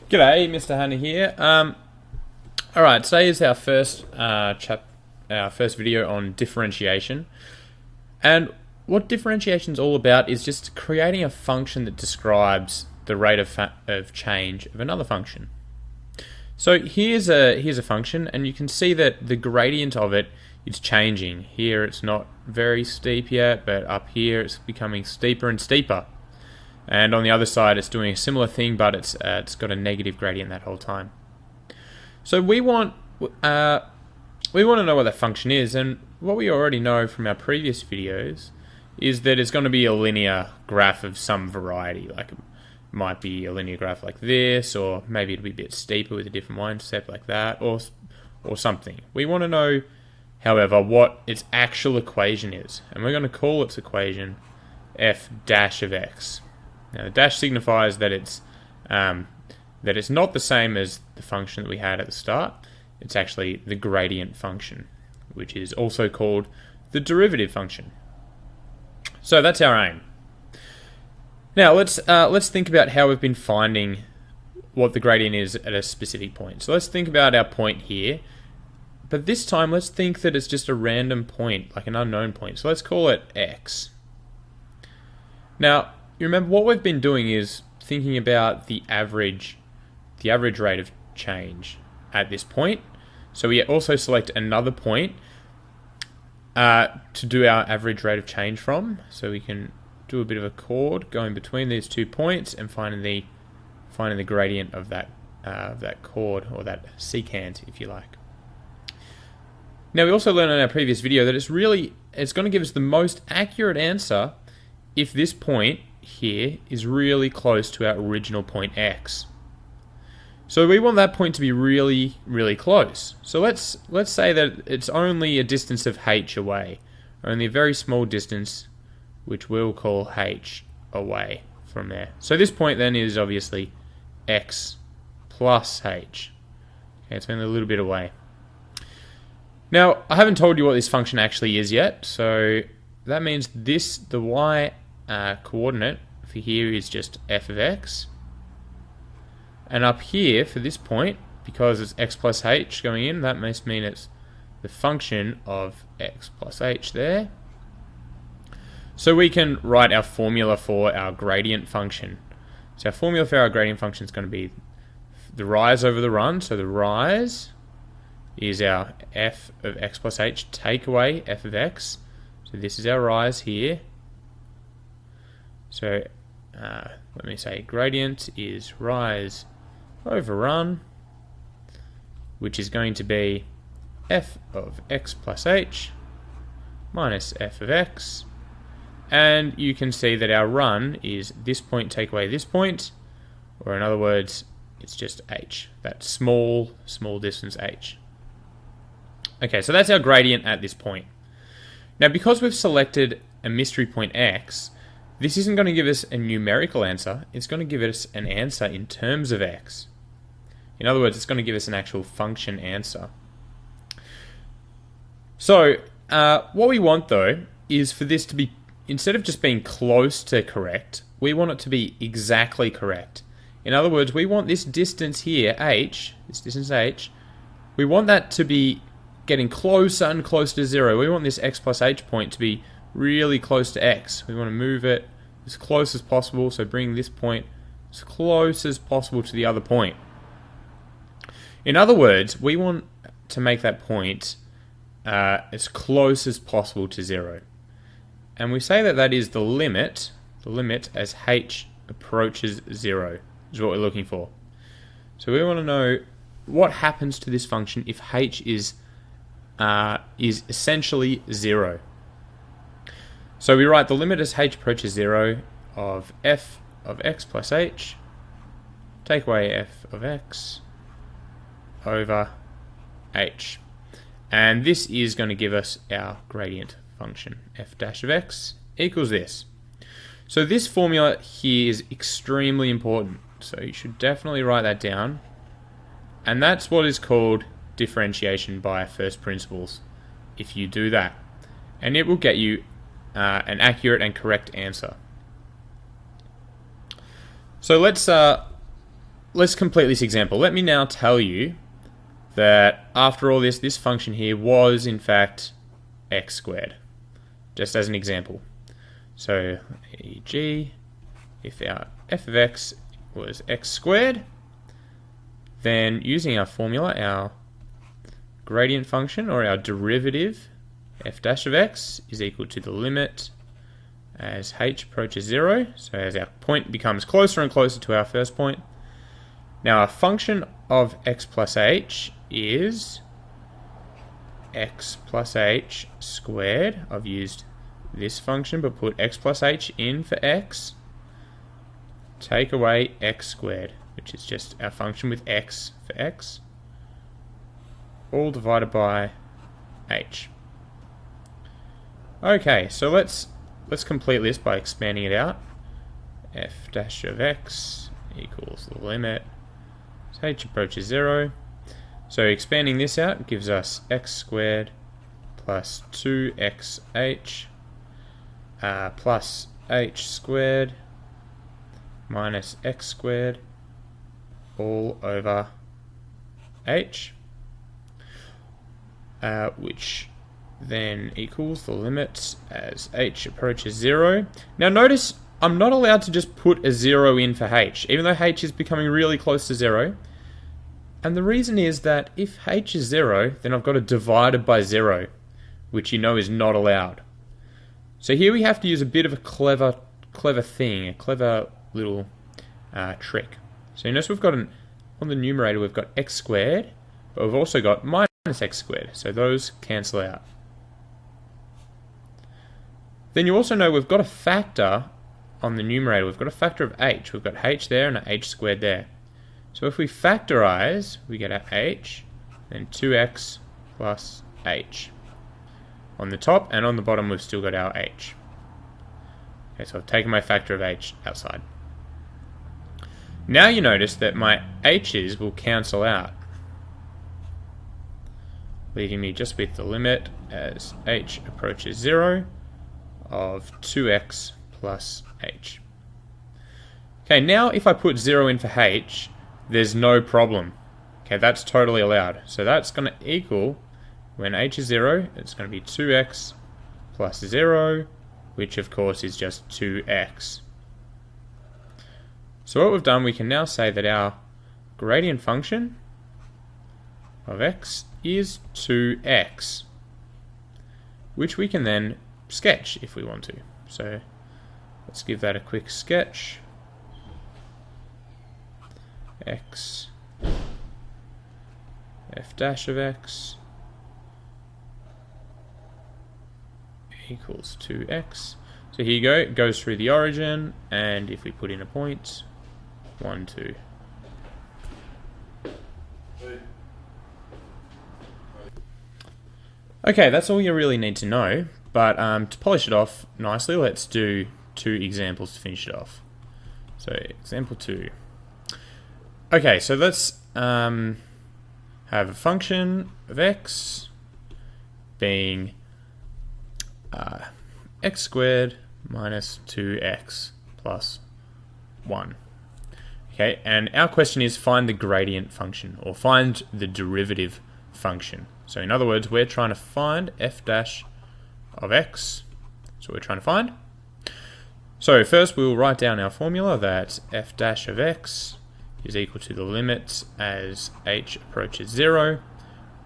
G'day, Mr. Hanna here. Alright, today is our first our first video on differentiation. And what differentiation is all about is just creating a function that describes the rate of change of another function. So here's a function, and you can see that the gradient of it is changing. Here it's not very steep yet, but up here it's becoming steeper and steeper. And on the other side, it's doing a similar thing, but it's got a negative gradient that whole time. So we want to know what that function is, and what we already know from our previous videos is that it's going to be a linear graph of some variety. Like it might be a linear graph like this, or maybe it'll be a bit steeper with a different y-intercept like that, or something. We want to know, however, what its actual equation is, and we're going to call its equation f dash of x. Now, the dash signifies that it's not the same as the function that we had at the start. It's actually the gradient function, which is also called the derivative function. So that's our aim. Now let's think about how we've been finding what the gradient is at a specific point. So let's think about our point here, but this time let's think that it's just a random point, like an unknown point. So let's call it x. Now, you remember what we've been doing is thinking about the average rate of change at this point. So we also select another point to do our average rate of change from. So we can do a bit of a chord going between these 2 points and finding the gradient of that chord, or that secant, if you like. Now we also learned in our previous video that it's going to give us the most accurate answer if this point here is really close to our original point x. So we want that point to be really, really close. So let's say that it's only a distance of h away, only a very small distance, which we'll call h away from there. So this point then is obviously x plus h. Okay, it's only a little bit away. Now, I haven't told you what this function actually is yet, so that means the y coordinate for here is just f of x, and up here for this point, because it's x plus h going in, that must mean it's the function of x plus h there. So we can write our formula for our gradient function. So our formula for our gradient function is going to be the rise over the run. So the rise is our f of x plus h, take away f of x. So this is our rise here. So let me say gradient is rise over run, which is going to be f of x plus h minus f of x. And you can see that our run is this point take away this point, or in other words, it's just h, that small distance h. Okay, so that's our gradient at this point. Now, because we've selected a mystery point x, this isn't going to give us a numerical answer, it's going to give us an answer in terms of x. In other words, it's going to give us an actual function answer. So, what we want though is for this to be, instead of just being close to correct, we want it to be exactly correct. In other words, we want this distance here, h, this distance h, we want that to be getting closer and closer to 0. We want this x plus h point to be really close to x. We want to move it as close as possible, so bring this point as close as possible to the other point. In other words, we want to make that point as close as possible to 0. And we say that that is the limit as h approaches 0, is what we're looking for. So we want to know what happens to this function if h is essentially 0. So we write the limit as h approaches 0 of f of x plus h, take away f of x over h. And this is going to give us our gradient function, f dash of x equals this. So this formula here is extremely important, so you should definitely write that down. And that's what is called differentiation by first principles, if you do that. And it will get you an accurate and correct answer. So let's let's complete this example. Let me now tell you that after all this function here was in fact x squared, just as an example. So e.g., if our f of x was x squared, then using our formula, our gradient function, or our derivative, f dash of x is equal to the limit as h approaches 0, so as our point becomes closer and closer to our first point. Now our function of x plus h is x plus h squared. I've used this function but put x plus h in for x. Take away x squared, which is just our function with x for x, all divided by h. Okay, so let's complete this by expanding it out. F dash of x equals the limit as h approaches 0. So expanding this out gives us x squared plus 2xh plus h squared minus x squared all over h, which then equals the limit as h approaches 0. Now notice I'm not allowed to just put a 0 in for h, even though h is becoming really close to 0. And the reason is that if h is 0, then I've got to divide it by 0, which you know is not allowed. So here we have to use a bit of a clever thing, a clever little trick. So you notice we've got on the numerator we've got x squared, but we've also got minus x squared, so those cancel out. Then you also know we've got a factor on the numerator. We've got a factor of h. We've got h there and a h squared there. So if we factorize, we get a h, then 2x plus h. On the top and on the bottom we've still got our h. Okay, so I've taken my factor of h outside. Now you notice that my h's will cancel out, leaving me just with the limit as h approaches 0 of 2x plus h. Okay, now if I put 0 in for h, there's no problem. Okay, that's totally allowed. So that's going to equal, when h is 0, it's going to be 2x plus 0, which of course is just 2x. So what we've done, we can now say that our gradient function of x is 2x, which we can then sketch if we want to. So let's give that a quick sketch. X f dash of x equals 2x. So here you go, it goes through the origin, and if we put in a point, 1, 2. Okay, that's all you really need to know, but to polish it off nicely, let's do 2 examples to finish it off. So example 2. Okay, so let's have a function of x being x squared minus 2x plus 1. Okay, and our question is find the gradient function, or find the derivative function. So in other words, we're trying to find f dash of x. That's what we're trying to find. So first we'll write down our formula that f dash of x is equal to the limit as h approaches 0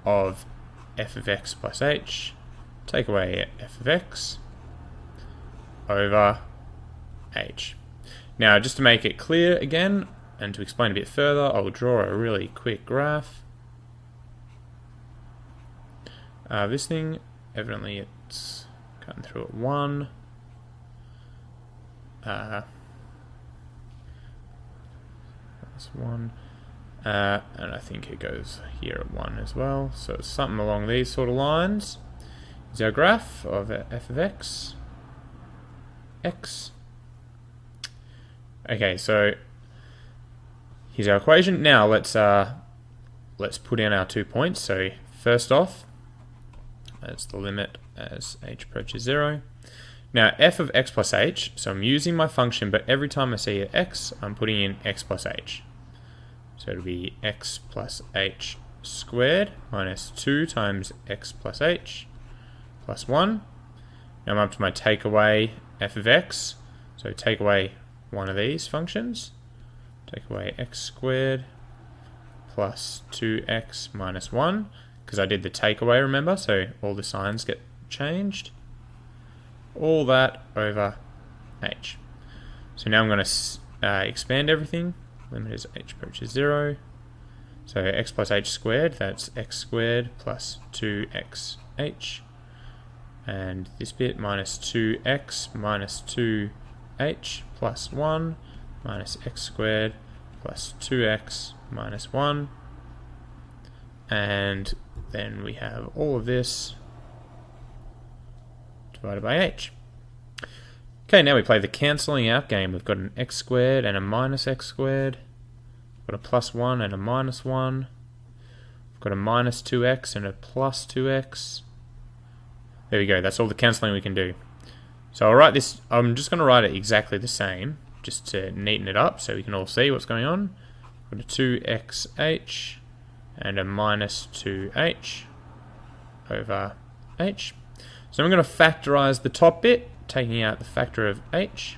of f of x plus h, take away f of x over h. Now just to make it clear again, and to explain a bit further, I'll draw a really quick graph. This thing, evidently it's cutting through at 1. That's 1. And I think it goes here at 1 as well. So it's something along these sort of lines. Is our graph of f of x. X. Okay, so here's our equation. Now let's put in our 2 points. So first off, that's the limit as h approaches 0. Now f of x plus h, so I'm using my function, but every time I see an x, I'm putting in x plus h. So it'll be x plus h squared minus 2 times x plus h plus 1. Now I'm up to my takeaway f of x. So take away one of these functions. Take away x squared plus 2x minus 1. Because I did the takeaway, remember? So all the signs get changed. All that over h. So now I'm going to expand everything. Limit as h approaches 0. So x plus h squared, that's x squared plus 2xh. And this bit minus 2x minus 2h plus 1 minus x squared plus 2x minus 1. And then we have all of this divided by h. Okay, now we play the cancelling out game. We've got an x squared and a minus x squared. We've got a plus 1 and a minus 1. We've got a minus 2x and a plus 2x. There we go, that's all the cancelling we can do. So I'll write this, I'm just going to write it exactly the same, just to neaten it up so we can all see what's going on. We've got a 2xh and a minus 2h over h. So I'm going to factorise the top bit, taking out the factor of h.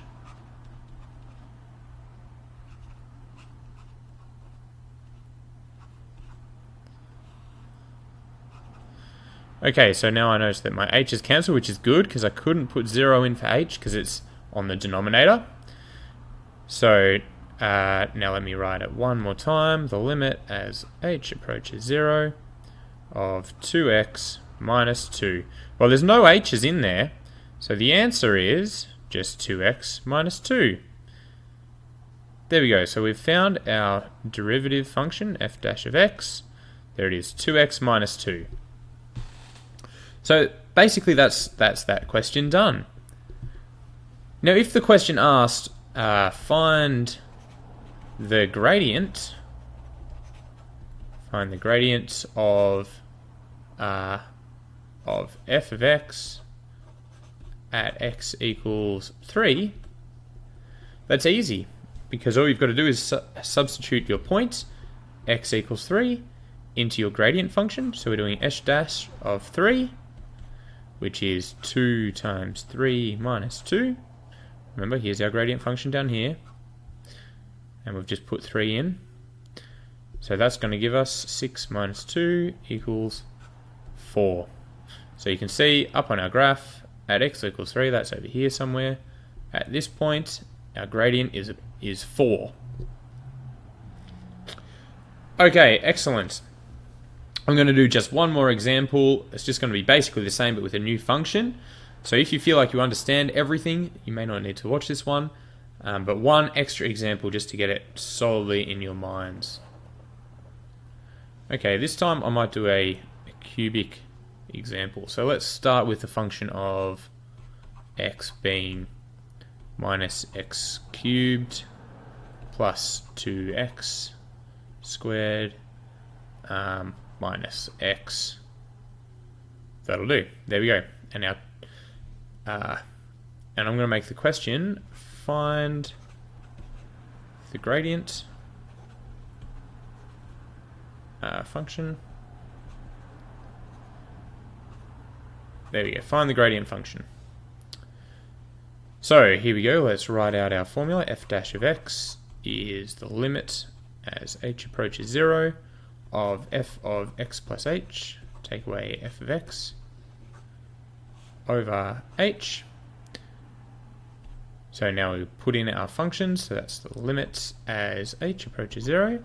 Okay, so now I notice that my h is cancelled, which is good, because I couldn't put 0 in for h, because it's on the denominator. So now let me write it one more time. The limit as h approaches 0 of 2x minus 2. Well, there's no h's in there, so the answer is just 2x minus 2. There we go. So we've found our derivative function, f dash of x. There it is, 2x minus 2. So basically that's that question done. Now if the question asked find the gradient of f of x at x equals 3, that's easy, because all you've got to do is substitute your point, x equals 3, into your gradient function. So we're doing s dash of 3, which is 2 times 3 minus 2. Remember, here's our gradient function down here. And we've just put 3 in. So that's going to give us 6 minus 2 equals 4. So you can see up on our graph, at x equals 3, that's over here somewhere. At this point, our gradient is 4. Okay, excellent. I'm going to do just one more example. It's just going to be basically the same but with a new function. So if you feel like you understand everything, you may not need to watch this one. But one extra example just to get it solidly in your minds. Okay, this time I might do a cubic example. So let's start with the function of x being minus x cubed plus 2x squared minus x. That'll do. There we go. And now, and I'm going to make the question: find the gradient function. There we go. Find the gradient function. So here we go. Let's write out our formula. F dash of x is the limit as h approaches 0 of f of x plus h, take away f of x, over h. So now we put in our functions, so that's the limit as h approaches 0.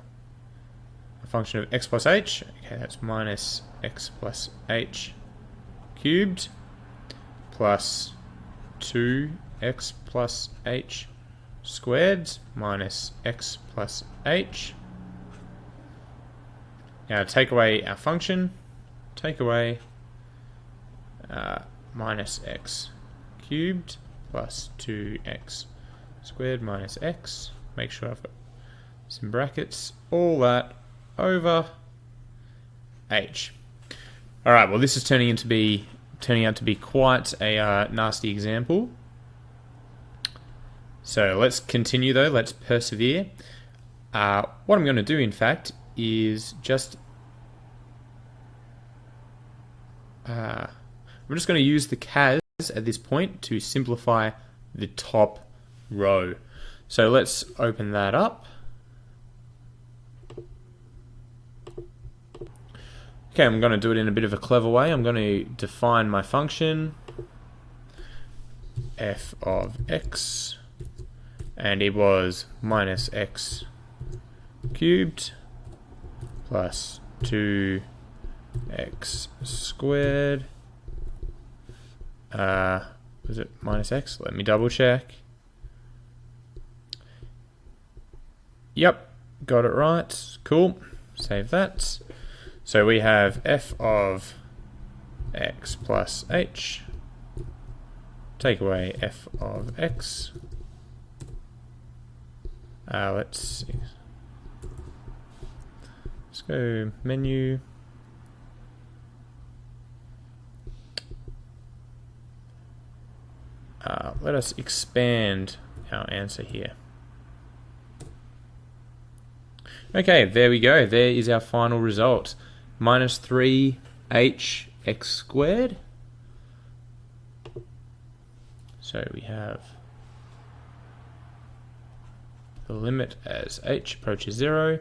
A function of x plus h, okay, that's minus x plus h cubed plus 2x plus h squared minus x plus h. Now take away our function, take away minus x cubed plus 2x squared minus x. Make sure I've got some brackets. All that over h. All right. Well, this is turning out to be quite a nasty example. So let's continue though. Let's persevere. what I'm going to do, in fact, is just I'm just going to use the cas at this point to simplify the top row. So let's open that up. Okay, I'm going to do it in a bit of a clever way. I'm going to define my function f of x, and it was minus x cubed plus 2x squared. Was it minus x? Let me double check. Yep, got it right. Cool. Save that. So we have f of x plus h. Take away f of x. Let's see. Let's go menu. Let us expand our answer here. Okay, there we go. There is our final result. Minus 3h x squared. So we have the limit as h approaches 0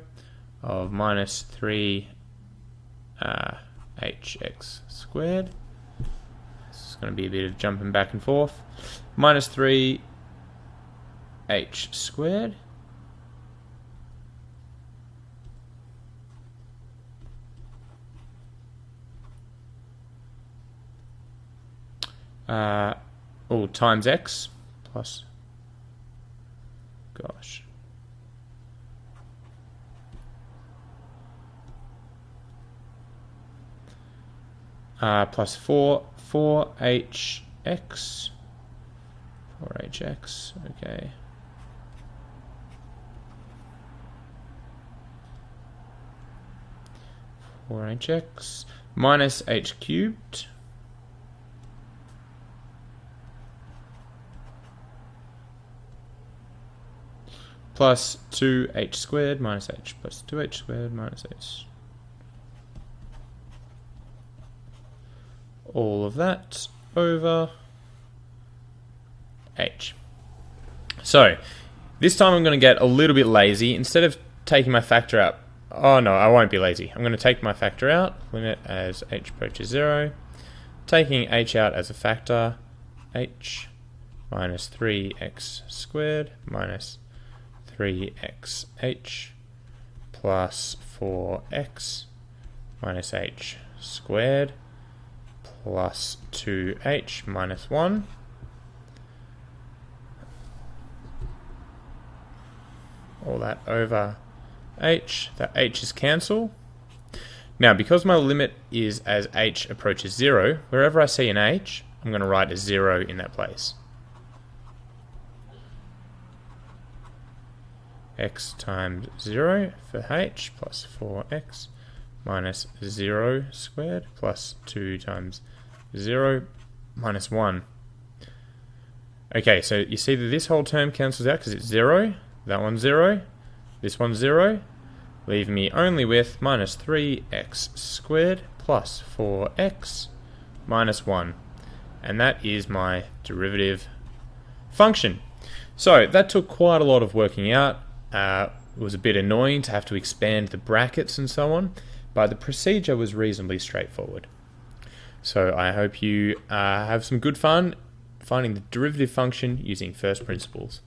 of minus 3 hx squared. This is going to be a bit of jumping back and forth. Minus 3 h squared times x plus, gosh, plus 4hx, okay. Four hx minus h cubed plus 2h squared minus h plus 2h squared minus h. All of that over h. So this time I'm going to get a little bit lazy. Instead of taking my factor out, oh no, I won't be lazy. I'm going to take my factor out, limit as h approaches 0, taking h out as a factor, h minus 3x squared minus 3xh plus 4x minus h squared plus 2h minus 1. All that over h. That h is cancel. Now, because my limit is as h approaches 0, wherever I see an h, I'm going to write a 0 in that place. X times 0 for h plus 4x minus 0 squared plus 2 times 0 minus 1. Okay, so you see that this whole term cancels out because it's 0, that one's 0, this one's 0, leaving me only with minus 3x squared plus 4x minus 1. And that is my derivative function. So that took quite a lot of working out. It was a bit annoying to have to expand the brackets and so on, but the procedure was reasonably straightforward. So I hope you have some good fun finding the derivative function using first principles.